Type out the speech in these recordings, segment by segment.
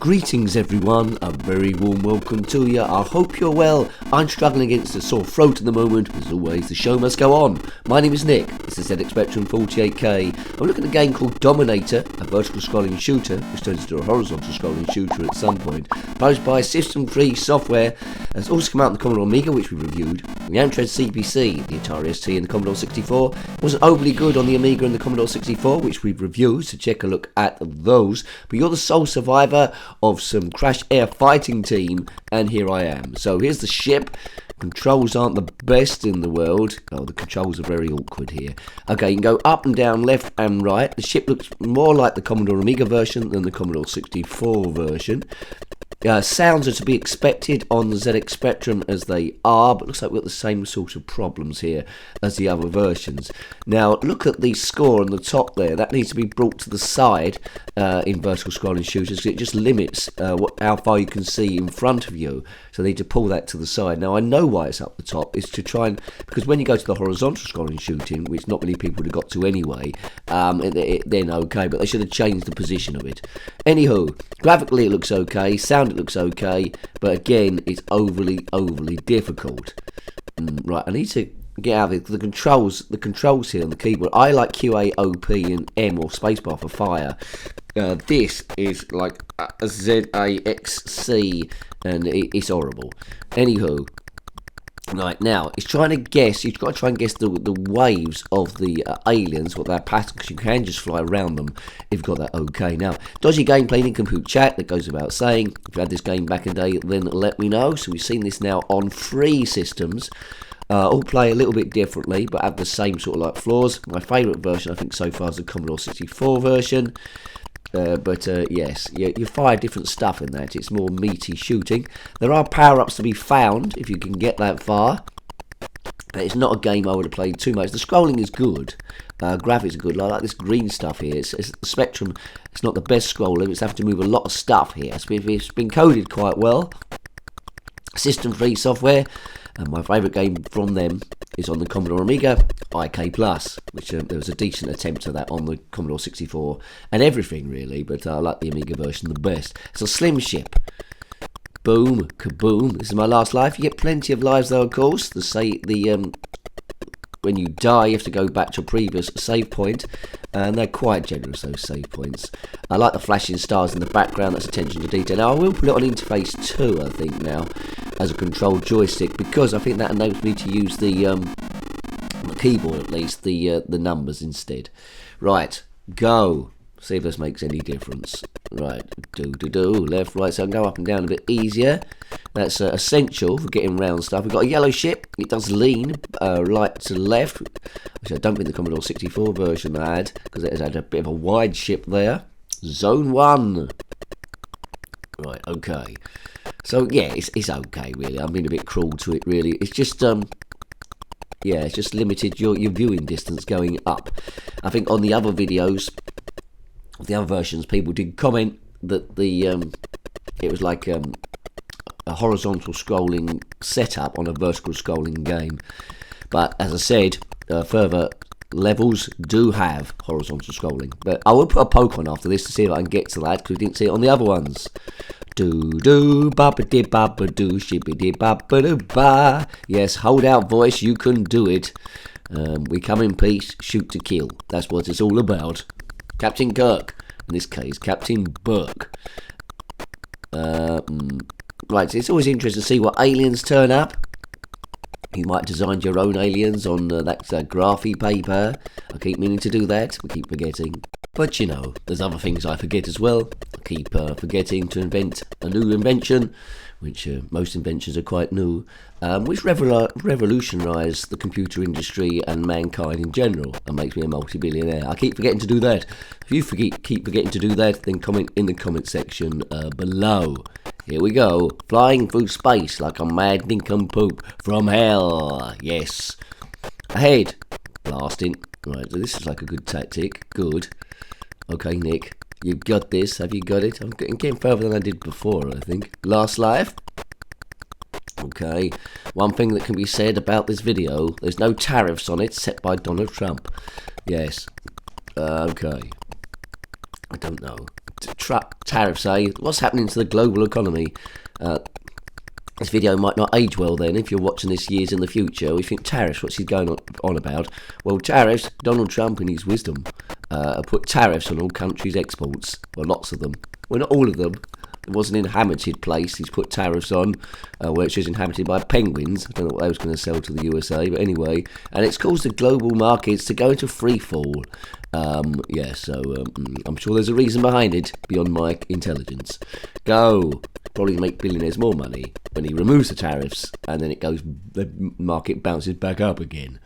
Greetings everyone, a very warm welcome to you. I hope you're well. I'm struggling against a sore throat at the moment, but as always the show must go on. My name is Nick, this is zxspectrum 48K. I'm looking at a game called Dominator, a vertical scrolling shooter, which turns into a horizontal scrolling shooter at some point, posed by System 3 Software. It's also come out on the Commodore Amiga, which we reviewed, the Amstrad CPC, the Atari ST and the Commodore 64. It wasn't overly good on the Amiga and the Commodore 64, which we've reviewed, so check a look at those. But you're the sole survivor of some Crash Air Fighting Team, and here I am. So here's the ship. Controls aren't the best in the world. Oh, the controls are very awkward here. Okay, you can go up and down, left and right. The ship looks more like the Commodore Amiga version than the Commodore 64 version. Sounds are to be expected on the ZX Spectrum as they are, but looks like we've got the same sort of problems here as the other versions. Now, look at the score on the top there. That needs to be brought to the side in vertical scrolling shooters. It just limits how far you can see in front of you. So they need to pull that to the side. Now, I know why it's up the top. It's to try and... because when you go to the horizontal scrolling shooting, which not many people would have got to anyway, then okay, but they should have changed the position of it. Anywho, graphically it looks okay. Sound it looks okay, but again it's overly difficult. Right, I need to get out of the controls here on the keyboard. I like QA, OP and M or spacebar for fire. This is like a ZAXC and it's horrible. Anywho, right, now it's trying to guess. You've got to try and guess the waves of the aliens, what their pattern, because you can just fly around them if you've got that okay. Now, dodgy gameplay in compute chat, that goes without saying. If you had this game back in the day, then let me know. So we've seen this now on 3 systems. All play a little bit differently, but have the same sort of like flaws. My favourite version, I think, so far is the Commodore 64 version. Yes, you fire different stuff in that. It's more meaty shooting. There are power-ups to be found if you can get that far. But it's not a game I would have played too much. The scrolling is good. Graphics are good. I like this green stuff here. It's Spectrum. It's not the best scroller. It's having to move a lot of stuff here. It's been coded quite well. System 3 Software. And my favourite game from them is on the Commodore Amiga, IK+, which there was a decent attempt at that on the Commodore 64 and everything really, but I like the Amiga version the best. It's a slim ship. Boom, kaboom. This is my last life. You get plenty of lives though, of course. When you die, you have to go back to a previous save point, and they're quite generous, those save points. I like the flashing stars in the background, that's attention to detail. Now, I will put it on interface 2, I think, now, as a controlled joystick, because I think that enables me to use the keyboard, at least, the numbers instead. Right, go. See if this makes any difference. Right, left, right, so I can go up and down a bit easier. That's essential for getting around stuff. We've got a yellow ship. It does lean right to left, which I don't think the Commodore 64 version had, because it had a bit of a wide ship there. Zone 1. Right, okay. So, yeah, it's okay, really. I'm being a bit cruel to it, really. It's just... yeah, it's just limited your viewing distance going up. I think on the other videos... the other versions, people did comment that the it was like a horizontal scrolling setup on a vertical scrolling game. But as I said, further levels do have horizontal scrolling. But I will put a poke on after this to see if I can get to that, because we didn't see it on the other ones. Do ba ba di ba ba do shippy di ba ba do ba. Yes, hold out, voice. You can do it. We come in peace, shoot to kill. That's what it's all about. Captain Kirk, in this case, Captain Burke. Right, so it's always interesting to see what aliens turn up. You might design your own aliens on that graphy paper. I keep meaning to do that, we keep forgetting. But you know, there's other things I forget as well. I keep forgetting to invent a new invention, which most inventions are quite new, which revolutionised the computer industry and mankind in general and makes me a multi-billionaire. I keep forgetting to do that. If you keep forgetting to do that, then comment in the comment section below. Here we go, flying through space like a mad nincompoop from hell. Yes. Ahead, blasting. Right, so this is like a good tactic. Good. Okay, Nick. You've got this. Have you got it? I'm getting further than I did before, I think. Last life. Okay. One thing that can be said about this video, there's no tariffs on it set by Donald Trump. Yes. Okay. I don't know. tariffs, eh? What's happening to the global economy? This video might not age well then if you're watching this years in the future. We think tariffs, what's he going on about? Well, tariffs, Donald Trump in his wisdom put tariffs on all countries' exports. Well, lots of them. Well, not all of them. It was an inhabited place he's put tariffs on, where it's just inhabited by penguins. I don't know what they was going to sell to the USA, but anyway. And it's caused the global markets to go into free fall. I'm sure there's a reason behind it, beyond my intelligence. Probably make billionaires more money when he removes the tariffs, and then the market bounces back up again.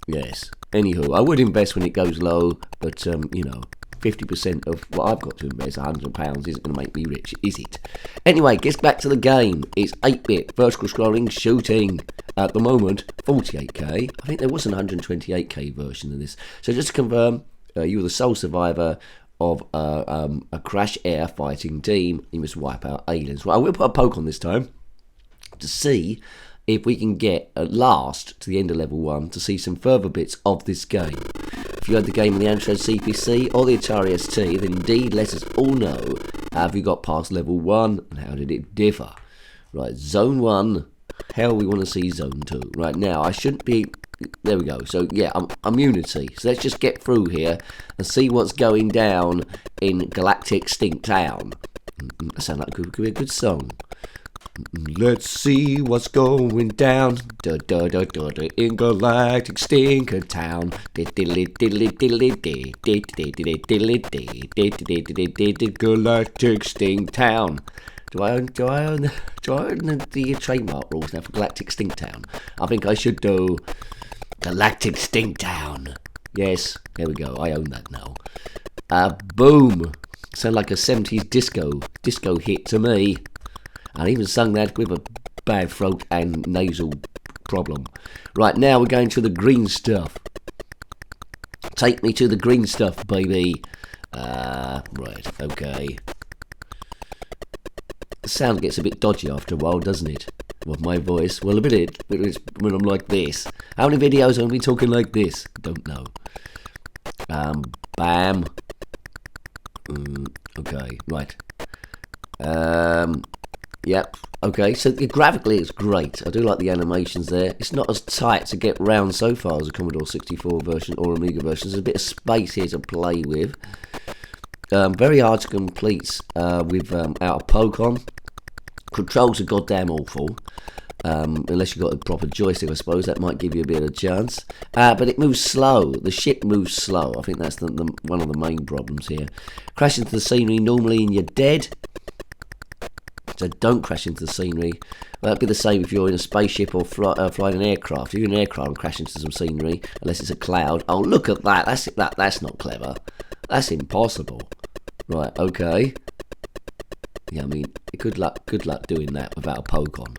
Yes. Anywho, I would invest when it goes low, but 50% of what I've got to invest, £100, isn't going to make me rich, is it? Anyway, gets back to the game. It's 8-bit vertical scrolling shooting. At the moment, 48k. I think there was an 128k version of this. So just to confirm, you were the sole survivor of a crash air fighting team. You must wipe out aliens. Well, I will put a poke on this time to see if we can get at last to the end of level 1 to see some further bits of this game. If you had the game in the Amstrad CPC or the Atari ST, then indeed let us all know, have you got past level 1 and how did it differ? Right, zone 1, hell we want to see zone 2. Right now, I shouldn't be... There we go. So, yeah, immunity. So let's just get through here and see what's going down in Galactic Stink Town. That sounds like it could be a good song. Let's see what's going down in Galactic Stinker Town. Galactic Stink Town. Do I own the trademark rules now for Galactic Stink Town? I think I should do Galactic Stink Town. Yes, there we go. I own that now. Boom. Sound like a 70s disco hit to me. I even sung that with a bad throat and nasal problem. Right, now we're going to the green stuff. Take me to the green stuff, baby. Right, okay. The sound gets a bit dodgy after a while, doesn't it? Well, my voice. Well, a bit when I'm like this. How many videos have I been talking like this? Don't know. Bam. Okay, right. Yep. Okay, so graphically it's great. I do like the animations there. It's not as tight to get round so far as a Commodore 64 version or Amiga version. There's a bit of space here to play with. Very hard to complete without a poke on. Controls are goddamn awful. Unless you've got a proper joystick, I suppose that might give you a bit of a chance. But it moves slow. The ship moves slow. I think that's one of the main problems here. Crash into the scenery normally and you're dead. So don't crash into the scenery. Well, that'd be the same if you're in a spaceship or flying an aircraft. If you're in an aircraft and crash into some scenery, unless it's a cloud. Oh, look at that. That's not clever. That's impossible. Right, okay. Yeah, I mean, good luck doing that without a poke on.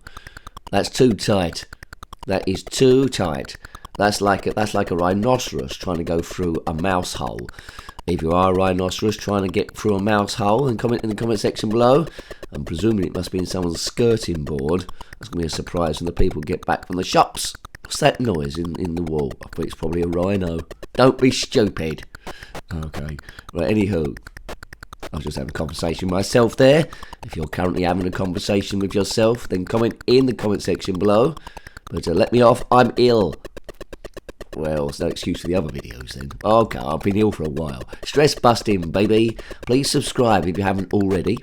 That's too tight. That is too tight. That's like a rhinoceros trying to go through a mouse hole. If you are a rhinoceros trying to get through a mouse hole, then comment in the comment section below. I'm presuming it must be in someone's skirting board. That's going to be a surprise when the people get back from the shops. What's that noise in the wall? I think it's probably a rhino. Don't be stupid. Okay. Right, anywho. I was just having a conversation with myself there. If you're currently having a conversation with yourself, then comment in the comment section below. But let me off, I'm ill. Well, it's no excuse for the other videos then. Okay, I've been ill for a while. Stress busting, baby. Please subscribe if you haven't already.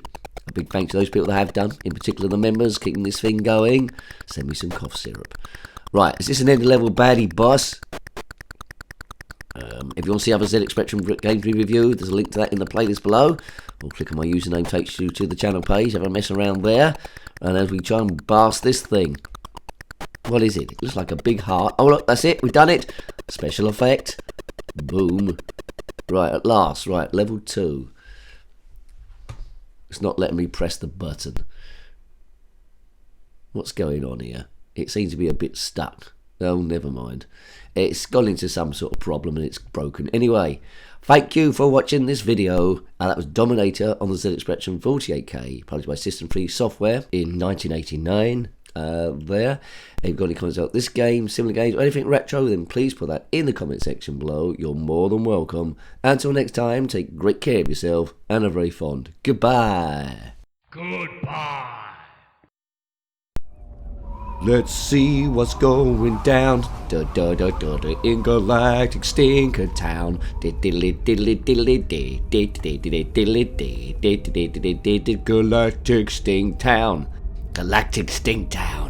A big thanks to those people that have done, in particular the members, keeping this thing going. Send me some cough syrup. Right, is this an end level baddie boss? If you want to see other ZX Spectrum games we review, there's a link to that in the playlist below. Or click on my username, takes you to the channel page. Have a mess around there. And as we try and blast this thing. What is it? It looks like a big heart. Oh, look, that's it. We've done it. Special effect. Boom. Right, at last. Right, level 2. It's not letting me press the button. What's going on here? It seems to be a bit stuck. Oh, never mind. It's gone into some sort of problem and it's broken. Anyway, thank you for watching this video. That was Dominator on the ZX Spectrum 48K, published by System Free Software in 1989. there. If you've got any comments about this game, similar games, or anything retro, then please put that in the comment section below. You're more than welcome. Until next time, take great care of yourself and are very fond. Goodbye. Goodbye. Let's see what's going down da da da da da in Galactic Stinker Town. Galactic Stink Town. Galactic Stink Town.